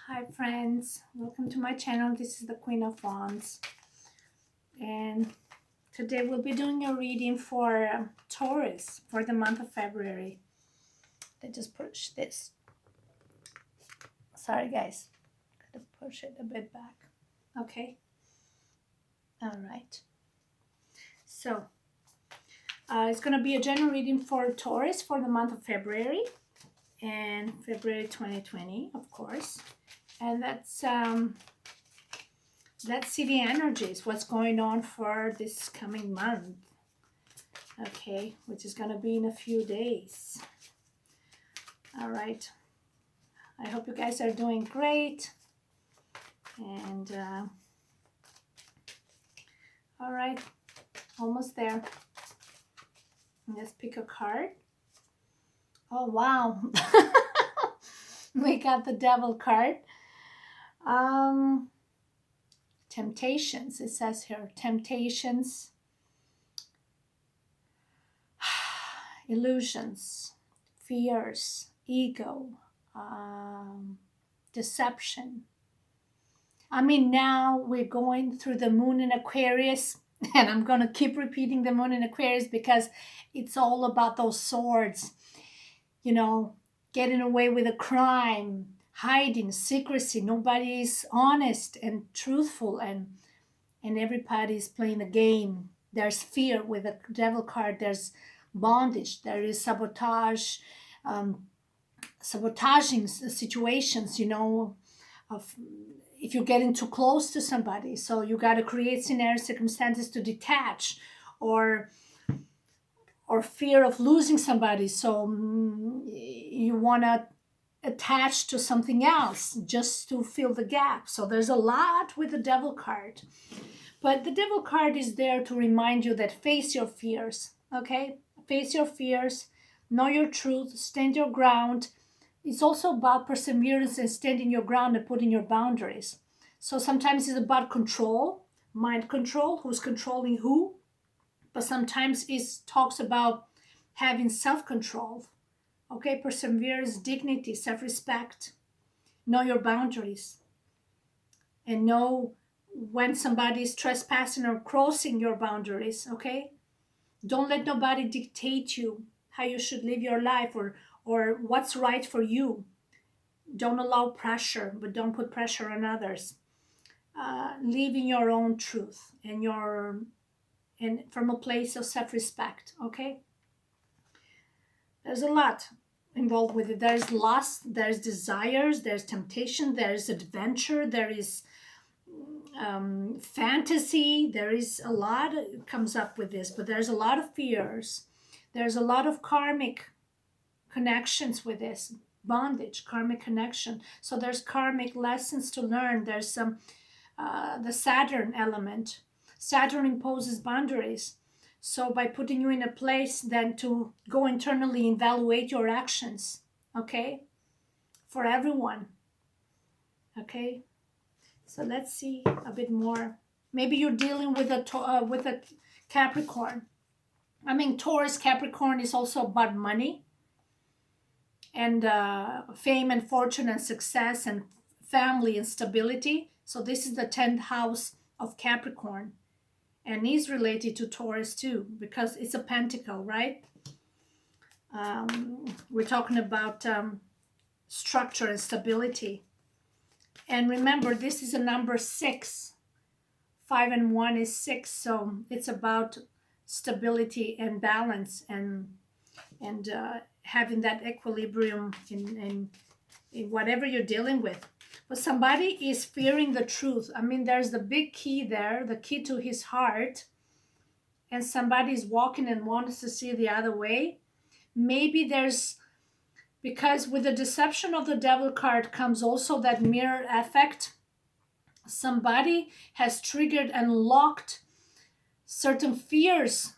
Hi friends, welcome to my channel. This is the Queen of Wands, and today we'll be doing a reading for Taurus for the month of February. I just push this. Sorry guys, gotta push it a bit back. Okay. All right. So it's gonna be a general reading for Taurus for the month of February and February 2020, of course. And let's see the energies, what's going on for this coming month, okay, which is going to be in a few days. All right, I hope you guys are doing great. And all right, almost there. Let's pick a card. Oh wow. We got the Devil card. Temptations, it says here, temptations, illusions, fears, ego, deception. I mean, now we're going through the moon in Aquarius, and I'm going to keep repeating the moon in Aquarius because it's all about those swords, you know, getting away with a crime, hiding, secrecy. Nobody's honest and truthful, and everybody's playing a game. There's fear with the Devil card. There's bondage. There is sabotage, sabotaging situations, you know, of if you're getting too close to somebody. So you got to create scenario circumstances to detach, or fear of losing somebody. So you want to attach to something else just to fill the gap. So there's a lot with the Devil card. But the Devil card is there to remind you that face your fears, okay? Face your fears, know your truth, stand your ground. It's also about perseverance and standing your ground and putting your boundaries. So sometimes it's about control, mind control, who's controlling who. But sometimes it talks about having self-control, okay? Perseverance, dignity, self-respect. Know your boundaries and know when somebody is trespassing or crossing your boundaries, okay? Don't let nobody dictate you how you should live your life, or what's right for you. Don't allow pressure, but don't put pressure on others. Live in your own truth and from a place of self-respect, okay? There's a lot involved with it. There's lust, there's desires, there's temptation, there's adventure, there is fantasy. There is a lot comes up with this, but there's a lot of fears. There's a lot of karmic connections with this, bondage, karmic connection. So there's karmic lessons to learn. There's some the Saturn element. Saturn imposes boundaries. So by putting you in a place then to go internally evaluate your actions, okay, for everyone, okay. So let's see a bit more. Maybe you're dealing with a Capricorn. I mean, Taurus Capricorn is also about money and fame and fortune and success and family and stability. So this is the 10th house of Capricorn, and is related to Taurus too because it's a pentacle, right? We're talking about structure and stability. And remember, this is a number 6. 5 and 1 is 6, so it's about stability and balance and having that equilibrium in whatever you're dealing with. But somebody is fearing the truth. I mean, there's the big key there, the key to his heart, and somebody's walking and wants to see the other way. Maybe there's, because with the deception of the Devil card comes also that mirror effect. Somebody has triggered and locked certain fears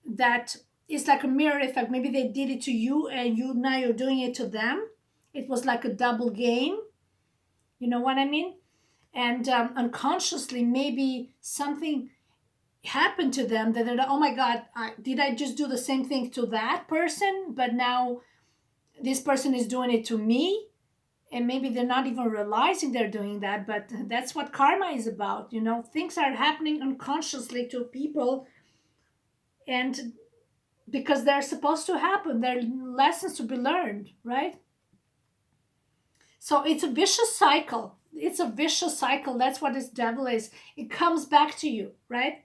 that is like a mirror effect. Maybe they did it to you and now you're doing it to them. It was like a double game. You know what I mean? And unconsciously, maybe something happened to them that they're like, oh my God, did I just do the same thing to that person? But now this person is doing it to me. and maybe they're not even realizing they're doing that, but that's what karma is about. Things are happening unconsciously to people, and because they're supposed to happen, they're lessons to be learned, right? So it's a vicious cycle. It's a vicious cycle. That's what this devil is. It comes back to you, right?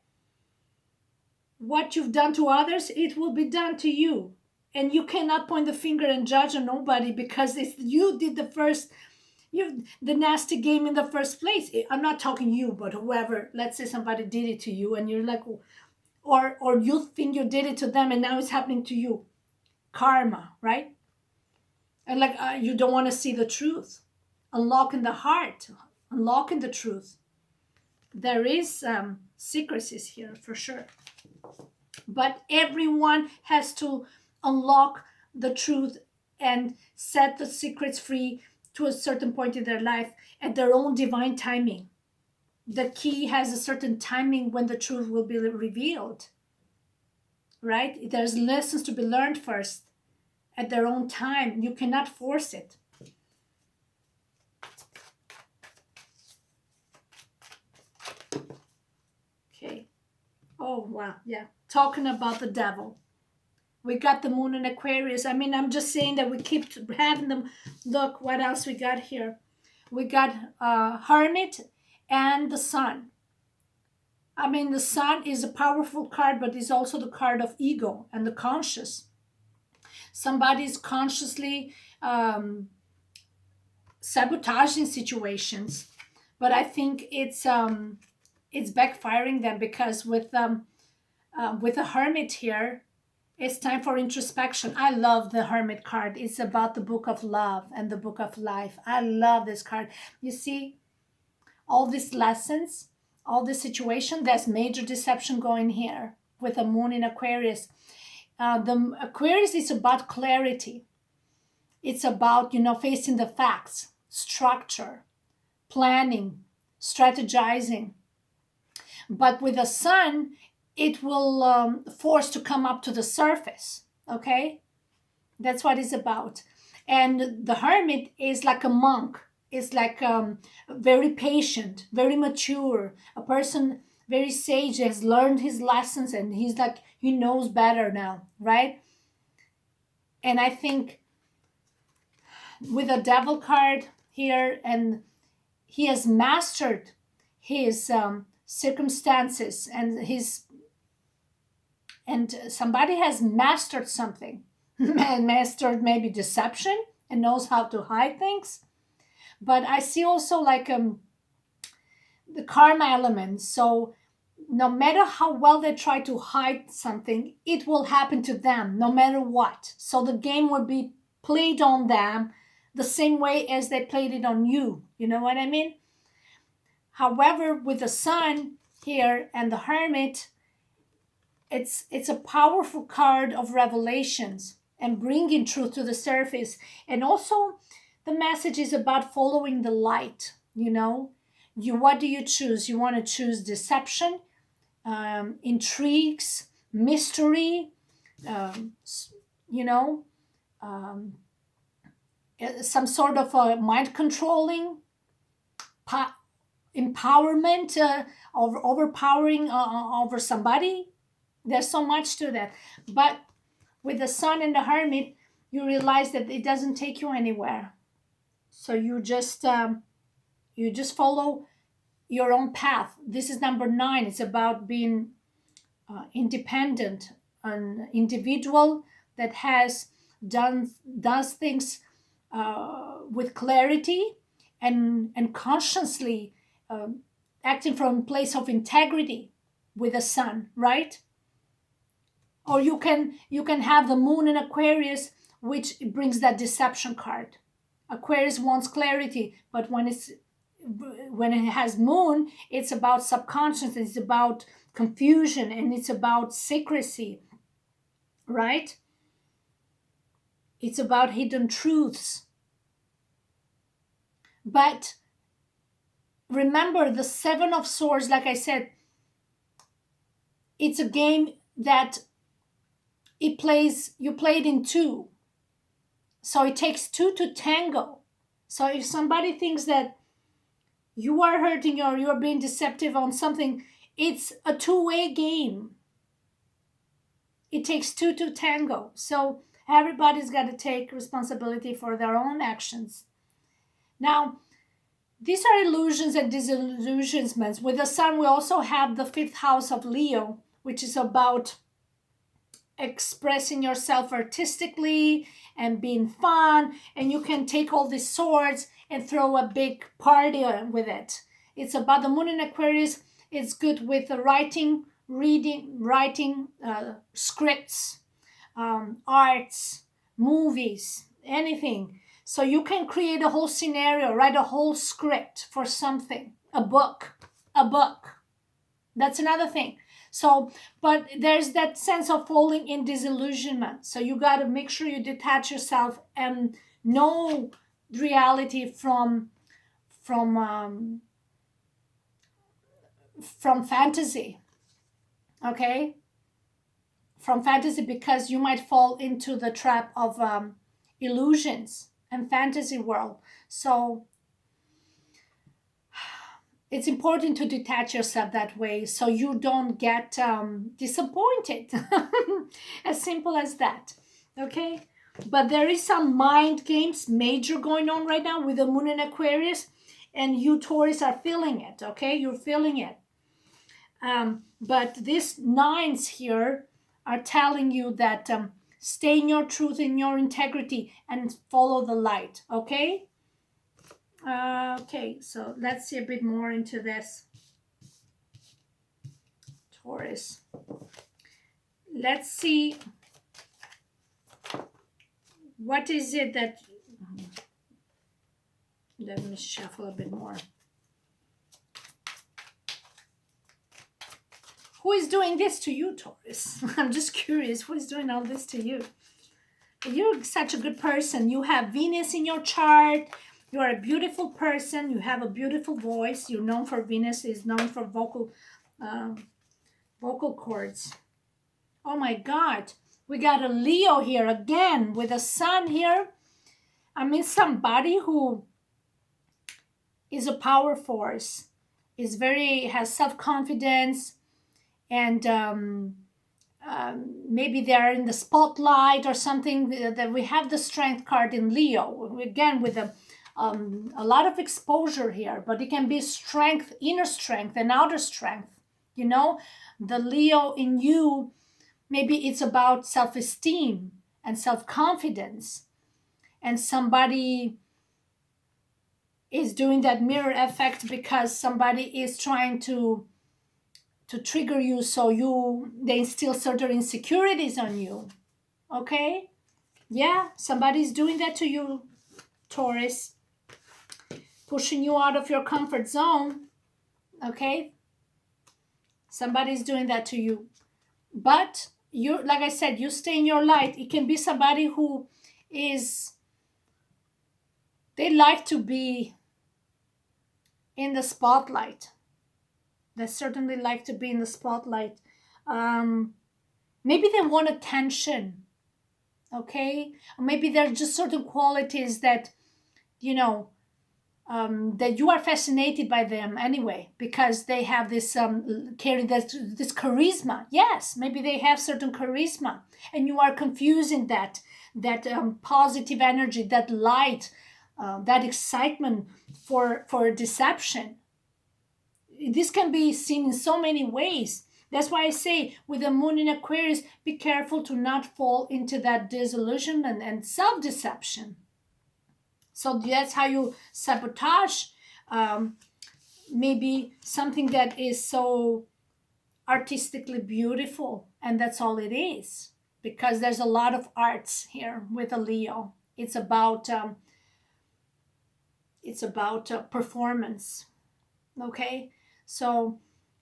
What you've done to others, it will be done to you. And you cannot point the finger and judge on nobody, because it's you did the nasty game in the first place. I'm not talking you, but whoever. Let's say somebody did it to you, and you're like, or you think you did it to them, and now it's happening to you. Karma, right? And like you don't want to see the truth. Unlocking the heart, unlocking the truth. There is secrecies here for sure, but everyone has to unlock the truth and set the secrets free to a certain point in their life at their own divine timing. The key has a certain timing when the truth will be revealed, right? There's lessons to be learned first at their own time. You cannot force it. Okay. Oh, wow. Yeah. Talking about the devil. We got the moon in Aquarius. I mean, I'm just saying that we keep having them. Look, what else we got here? We got Hermit and the Sun. I mean, the Sun is a powerful card, but it's also the card of ego and the conscious. Somebody's consciously sabotaging situations, but I think it's backfiring them, because with a Hermit here, it's time for introspection. I love the Hermit card. It's about the book of love and the book of life. I love this card. You see, all these lessons, all this situation, there's major deception going here with the moon in Aquarius. The Aquarius is about clarity. It's about, facing the facts, structure, planning, strategizing. But with the Sun, it will force to come up to the surface. Okay, that's what it's about. And the Hermit is like a monk. It's like very patient, very mature, a person very sage, has learned his lessons, and he's like, he knows better now, right? And I think with a devil card here, and he has mastered his circumstances, and somebody has mastered something, mastered maybe deception, and knows how to hide things. But I see also like the karma element. So no matter how well they try to hide something, it will happen to them no matter what. So the game will be played on them the same way as they played it on you. You know what I mean? However, with the Sun here and the Hermit, it's a powerful card of revelations and bringing truth to the surface. And also the message is about following the light. What do you choose? You want to choose deception, intrigues, mystery, some sort of mind controlling, empowerment, overpowering over somebody. There's so much to that. But with the Sun and the Hermit, you realize that it doesn't take you anywhere. So you just follow your own path. This is number 9. It's about being independent, an individual that does things with clarity and consciously acting from a place of integrity with the Sun, right? Or you can have the moon in Aquarius, which brings that deception card. Aquarius wants clarity, but when it has moon, it's about subconscious, it's about confusion, and it's about secrecy, right? It's about hidden truths. But remember, the 7 of Swords, like I said, it's a game that you played in 2. So it takes 2 to tango. So if somebody thinks that you are hurting or you are being deceptive on something, it's a two-way game. It takes two to tango. So everybody's got to take responsibility for their own actions. Now, these are illusions and disillusionments. With the sun, we also have the fifth house of Leo, which is about expressing yourself artistically and being fun. And you can take all these swords and throw a big party with it. It's about the moon in Aquarius. It's good with the writing, reading, writing, scripts, arts, movies, anything. So you can create a whole scenario, write a whole script for something, a book. That's another thing. So, but there's that sense of falling in disillusionment. So you got to make sure you detach yourself and know reality from fantasy. Okay, from fantasy, because you might fall into the trap of illusions and fantasy world. So it's important to detach yourself that way so you don't get disappointed. As simple as that. Okay, but there is some mind games major going on right now with the moon in Aquarius, and you Taurus are feeling it. Okay, you're feeling it. But these nines here are telling you that stay in your truth, in your integrity, and follow the light. Okay. Okay, so let's see a bit more into this. Taurus. Let's see. What is it that... Let me shuffle a bit more. Who is doing this to you, Taurus? I'm just curious. Who is doing all this to you? You're such a good person. You have Venus in your chart. You are a beautiful person. You have a beautiful voice. You're known for... Venus is known for vocal cords. Oh my God. We got a Leo here again with a sun here. I mean, somebody who is a power force, has self-confidence, and maybe they're in the spotlight or something. That we have the strength card in Leo again with a lot of exposure here, but it can be strength, inner strength and outer strength. You know, the Leo in you, maybe it's about self-esteem and self-confidence, and somebody is doing that mirror effect because somebody is trying to trigger you, so they instill certain insecurities on you. Okay, yeah, somebody's doing that to you, Taurus, pushing you out of your comfort zone. Okay, somebody's doing that to you, but you, like I said, you stay in your light. It can be somebody who is, they like to be in the spotlight. They certainly like to be in the spotlight. Maybe they want attention. Okay, or maybe there are just certain qualities that, that you are fascinated by them anyway, because they have this carry this charisma. Yes, maybe they have certain charisma, and you are confusing that positive energy, that light, that excitement for deception. This can be seen in so many ways. That's why I say, with the moon in Aquarius, be careful to not fall into that disillusionment and self-deception. So that's how you sabotage maybe something that is so artistically beautiful, and that's all it is. Because there's a lot of arts here with a Leo. It's about performance. Okay, so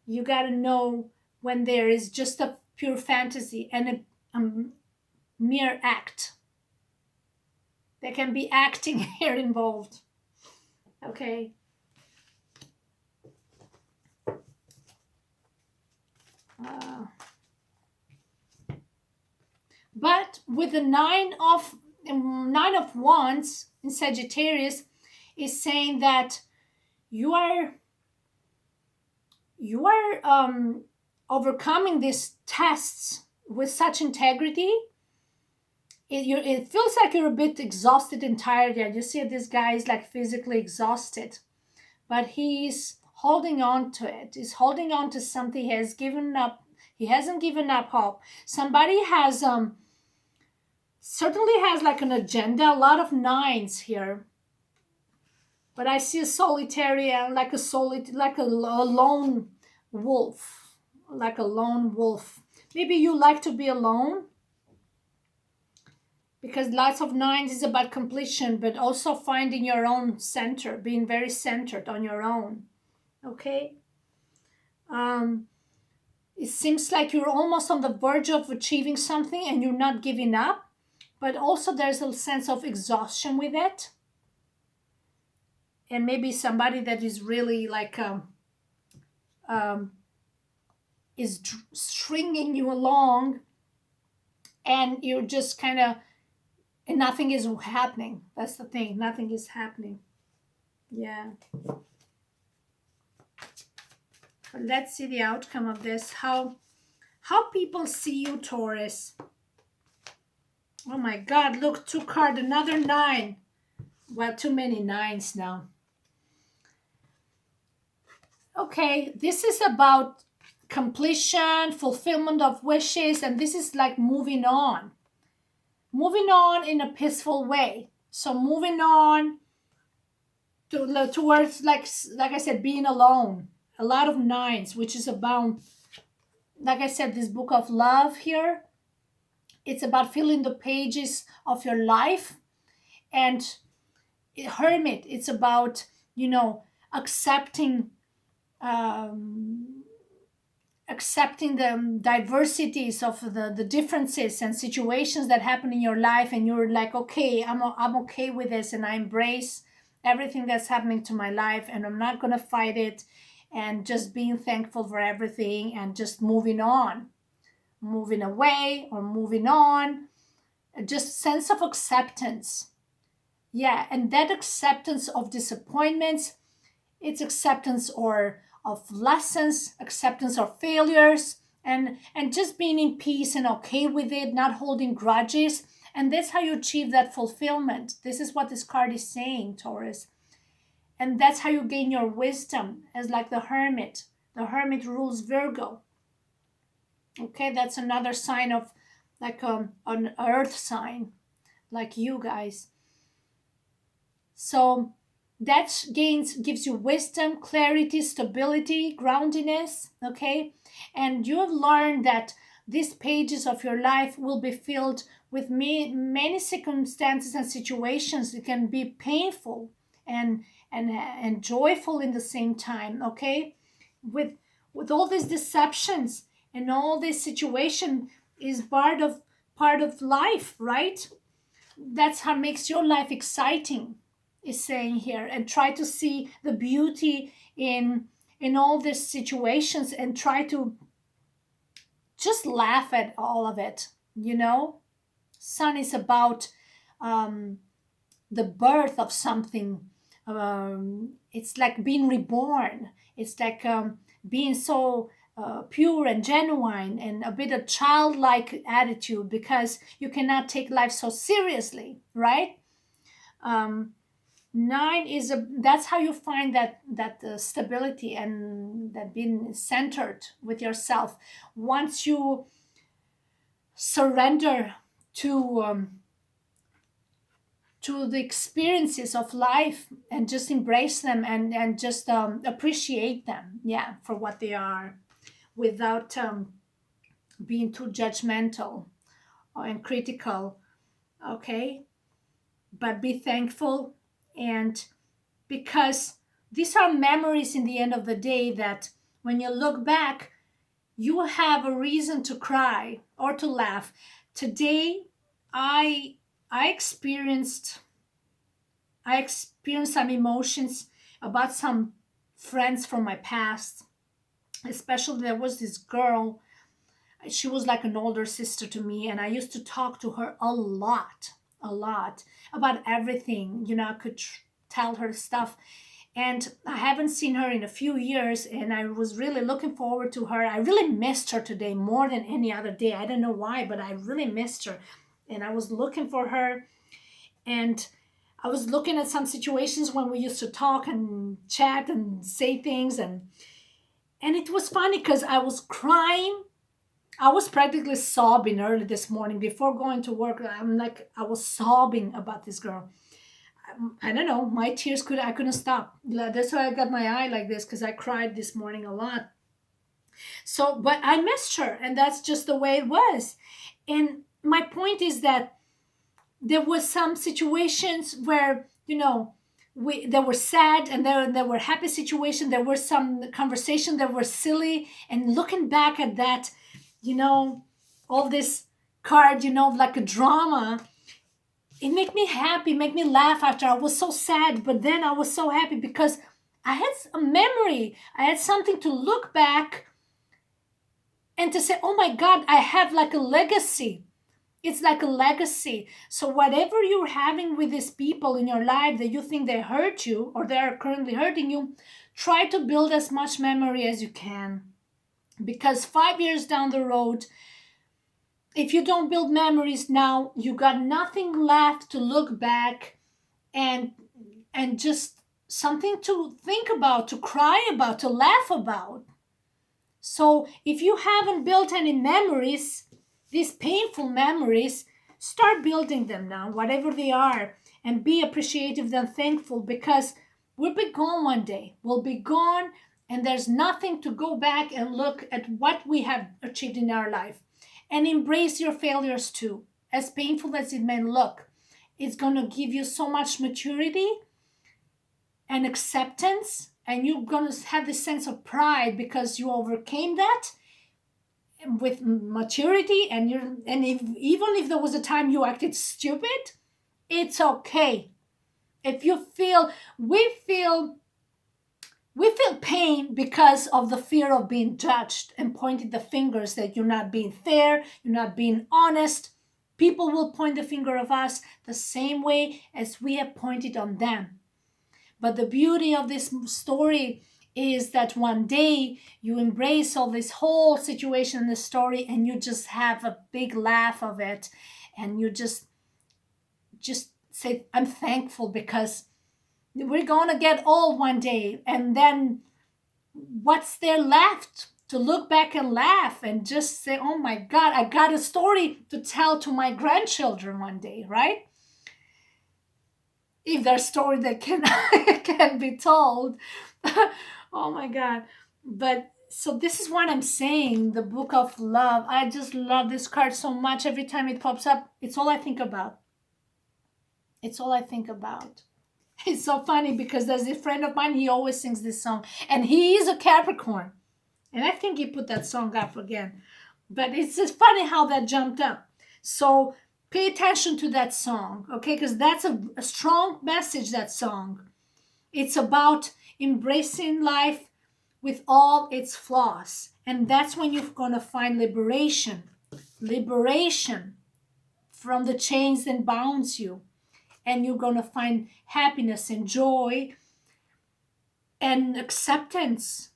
you got to know when there is just a pure fantasy and a mere act. There can be acting here involved. Okay. But with the nine of wands in Sagittarius, is saying that you are you are overcoming these tests with such integrity. It feels like you're a bit exhausted and tired. Yeah, you see this guy is like physically exhausted, but he's holding on to it. He's holding on to something. He has given up. He hasn't given up hope. Somebody has certainly has like an agenda. A lot of nines here, but I see a solitary, like a lone wolf, like a lone wolf. Maybe you like to be alone, because lots of nines is about completion, but also finding your own center, being very centered on your own. Okay. Um, it seems like you're almost on the verge of achieving something and you're not giving up, but also there's a sense of exhaustion with it. And maybe somebody that is really like um, is stringing you along, and you're just kind of, and nothing is happening. That's the thing. Nothing is happening. Yeah. But let's see the outcome of this. How people see you, Taurus. Oh my God, look, 2 card, another 9. Well, too many 9s now. Okay, this is about completion, fulfillment of wishes, and this is like moving on. Moving on in a peaceful way. So moving on towards, like I said, being alone. A lot of 9s, which is about, like I said, this book of love here. It's about filling the pages of your life. And Hermit, it's about, accepting accepting the diversities of the differences and situations that happen in your life, and you're like, okay, I'm okay with this, and I embrace everything that's happening to my life, and I'm not gonna fight it, and just being thankful for everything and just moving on, moving away or moving on, just sense of acceptance. Yeah, and that acceptance of disappointments, it's acceptance or of lessons, acceptance of failures, and just being in peace and okay with it, not holding grudges. And that's how you achieve that fulfillment. This is what this card is saying, Taurus. And that's how you gain your wisdom, as like the Hermit. The Hermit rules Virgo. Okay, that's another sign of like an earth sign, like you guys. So that gives you wisdom, clarity, stability, groundiness. Okay, and you have learned that these pages of your life will be filled with many circumstances and situations. It can be painful and joyful in the same time. Okay, with all these deceptions and all this situation is part of life, right? That's how makes your life exciting, is saying here. And try to see the beauty in all these situations, and try to just laugh at all of it. Sun is about the birth of something. It's like being reborn. It's like being so pure and genuine, and a bit of childlike attitude, because you cannot take life so seriously, right? 9 is that's how you find that stability, and that being centered with yourself. Once you surrender to the experiences of life, and just embrace them, and just appreciate them, yeah, for what they are, without being too judgmental and critical. Okay, but be thankful. And because these are memories in the end of the day, that when you look back, you have a reason to cry or to laugh. Today I experienced some emotions about some friends from my past. Especially, there was this girl. She was like an older sister to me, and I used to talk to her a lot about everything. I could tell her stuff. And I haven't seen her in a few years, and I was really looking forward to her. I really missed her today more than any other day. I don't know why, but I really missed her. And I was looking for her, and I was looking at some situations when we used to talk and chat and say things, and it was funny because I was crying. I was practically sobbing early this morning before going to work. I was sobbing about this girl. I don't know. My tears I couldn't stop. That's why I got my eye like this, because I cried this morning a lot. So, but I missed her, and that's just the way it was. And my point is that there was some situations where, there were sad, and there were happy situations. There were some conversation that were silly, and looking back at that, all this card, like a drama, it made me happy, made me laugh after. I was so sad, but then I was so happy because I had a memory. I had something to look back and to say, oh my God, I have like a legacy. It's like a legacy. So whatever you're having with these people in your life that you think they hurt you or they are currently hurting you, try to build as much memory as you can. Because 5 years down the road, if you don't build memories now, you got nothing left to look back and just something to think about, to cry about, to laugh about. So if you haven't built any memories, these painful memories, start building them now, whatever they are, and be appreciative and thankful, because we'll be gone one day. We'll be gone, and there's nothing to go back and look at what we have achieved in our life. And embrace your failures too. As painful as it may look, it's going to give you so much maturity and acceptance, and you're going to have this sense of pride because you overcame that with maturity. Even if there was a time you acted stupid, it's okay. If you feel, we feel pain because of the fear of being judged and pointing the fingers that you're not being fair, you're not being honest. People will point the finger of us the same way as we have pointed on them. But the beauty of this story is that one day you embrace all this whole situation in the story, and you just have a big laugh of it, and you just say, I'm thankful, because we're going to get old one day, and then what's there left to look back and laugh and just say, oh my God, I got a story to tell to my grandchildren one day, right? If there's a story that can be told. Oh my God. But so this is what I'm saying, the Book of Love. I just love this card so much. Every time it pops up, it's all I think about. It's all I think about. It's so funny because there's a friend of mine, he always sings this song, and he is a Capricorn. And I think he put that song up again. But it's just funny how that jumped up. So pay attention to that song, okay? Because that's a strong message, that song. It's about embracing life with all its flaws. And that's when you're going to find liberation. Liberation from the chains that bounds you. And you're going to find happiness and joy and acceptance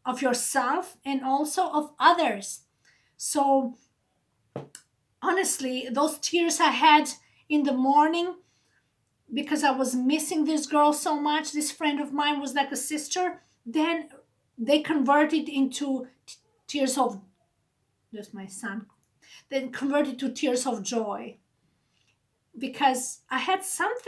of yourself and also of others. So honestly, those tears I had in the morning because I was missing this girl so much, this friend of mine was like a sister, then they converted into tears of, there's my son, then converted to tears of joy. Because I had something